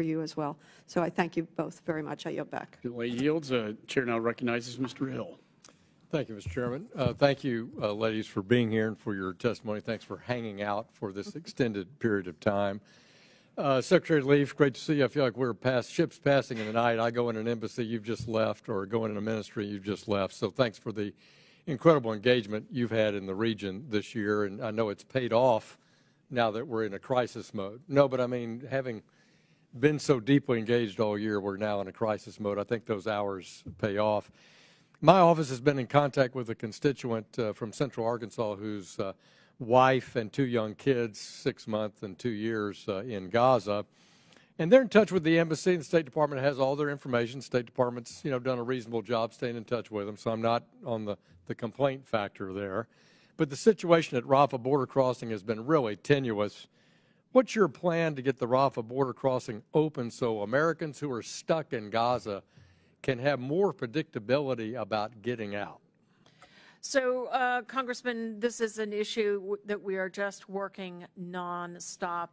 you as well. So I thank you both very much. I yield back. The lady yields. Chair now recognizes Mr. Hill. Thank you, Mr. Chairman. Thank you, ladies, for being here and for your testimony. Thanks for hanging out for this extended period of time. Secretary Leaf, great to see you. I feel like we're ships passing in the night. I go in an embassy, you've just left, or go in a ministry, you've just left. So thanks for the incredible engagement you've had in the region this year, and I know it's paid off now that we're in a crisis mode. No, but I mean, having been so deeply engaged all year, we're now in a crisis mode. I think those hours pay off. My office has been in contact with a constituent from Central Arkansas whose wife and 2 young kids, 6 months and 2 years in Gaza. And they're in touch with the embassy. The State Department has all their information. State Department's, done a reasonable job staying in touch with them, so I'm not on the complaint factor there. But the situation at Rafah border crossing has been really tenuous. What's your plan to get the Rafah border crossing open so Americans who are stuck in Gaza can have more predictability about getting out? So, Congressman, this is an issue that we are just working nonstop.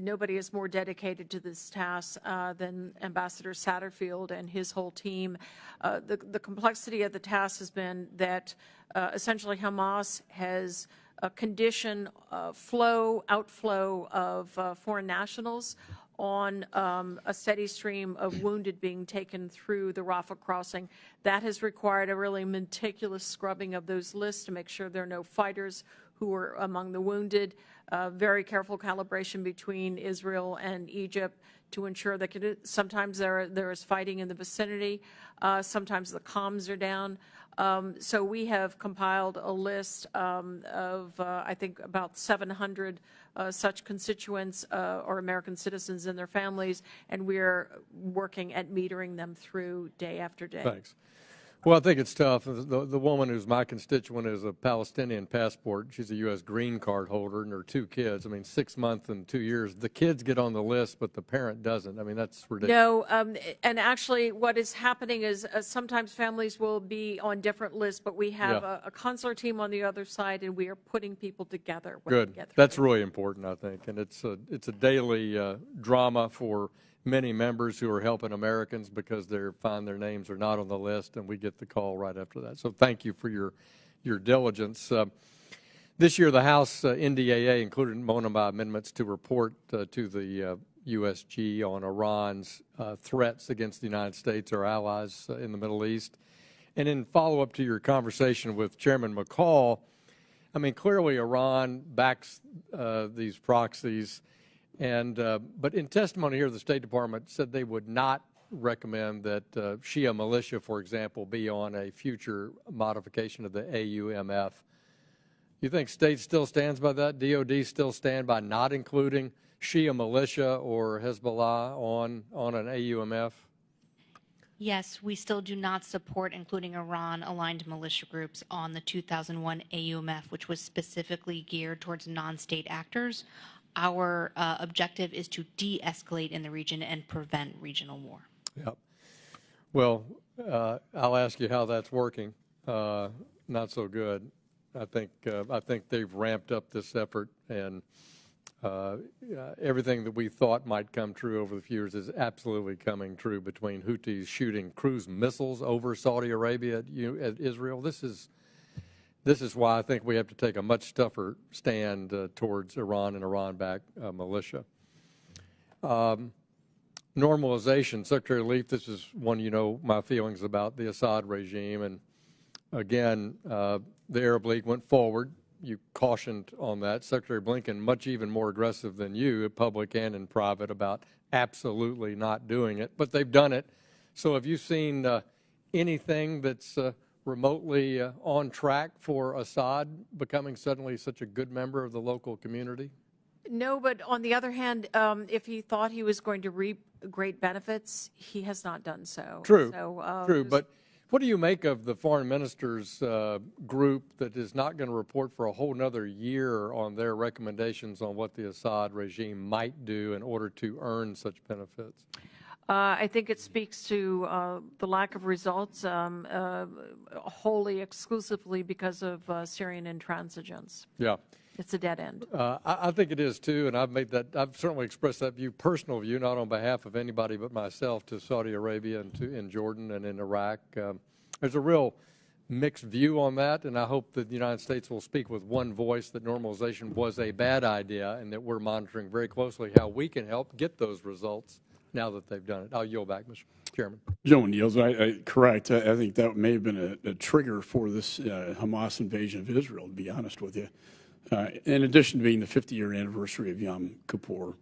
Nobody is more dedicated to this task than Ambassador Satterfield and his whole team. The complexity of the task has been that essentially Hamas has conditioned outflow of foreign nationals on a steady stream of wounded being taken through the Rafah crossing. That has required a really meticulous scrubbing of those lists to make sure there are no fighters who are among the wounded. Very careful calibration between Israel and Egypt to ensure that sometimes there is fighting in the vicinity. Sometimes the comms are down. So we have compiled a list of, I think, about 700 such constituents or American citizens and their families, and we're working at metering them through day after day. Thanks. Well, I think it's tough. The woman who's my constituent is a Palestinian passport. She's a U.S. green card holder, and her 2 kids. I mean, 6 months and 2 years. The kids get on the list, but the parent doesn't. I mean, that's ridiculous. No, and actually what is happening is sometimes families will be on different lists, but we have a consular team on the other side, and we are putting people together. Good. That's really important, I think. And it's a daily drama for many members who are helping Americans because they find their names are not on the list, and we get the call right after that. So thank you for your diligence. This year, the House NDAA included Monoma amendments to report to the USG on Iran's threats against the United States or allies in the Middle East. And in follow-up to your conversation with Chairman McCall, I mean, clearly Iran backs these proxies. But in testimony here, the State Department said they would not recommend that Shia militia, for example, be on a future modification of the AUMF. You think state still stands by that? DOD still stand by not including Shia militia or Hezbollah on an AUMF? Yes, we still do not support including Iran-aligned militia groups on the 2001 AUMF, which was specifically geared towards non-state actors. Our objective is to de-escalate in the region and prevent regional war. Yep. Well, I'll ask you how that's working. Not so good. I think they've ramped up this effort, and everything that we thought might come true over the few years is absolutely coming true. Between Houthis shooting cruise missiles over Saudi Arabia at Israel, this is why I think we have to take a much tougher stand towards Iran and Iran-backed militia. Normalization, Secretary Leaf, this is one you know my feelings about the Assad regime. And again, the Arab League went forward. You cautioned on that. Secretary Blinken, much even more aggressive than you, public and in private, about absolutely not doing it. But they've done it. So have you seen anything that's remotely on track for Assad becoming suddenly such a good member of the local community? No, but on the other hand, if he thought he was going to reap great benefits, he has not done so. True, so, true. But what do you make of the foreign ministers group that is not going to report for a whole nother year on their recommendations on what the Assad regime might do in order to earn such benefits? I think it speaks to the lack of results wholly exclusively because of Syrian intransigence. Yeah. It's a dead end. I think it is too, and I've certainly expressed that personal view, not on behalf of anybody but myself, to Saudi Arabia and in Jordan and in Iraq. There's a real mixed view on that, and I hope that the United States will speak with one voice that normalization was a bad idea, and that we're monitoring very closely how we can help get those results now that they've done it. I'll yield back, Mr. Chairman. Gentleman yields. Correct. I think that may have been a trigger for this Hamas invasion of Israel, to be honest with you. In addition to being the 50-year anniversary of Yom Kippur,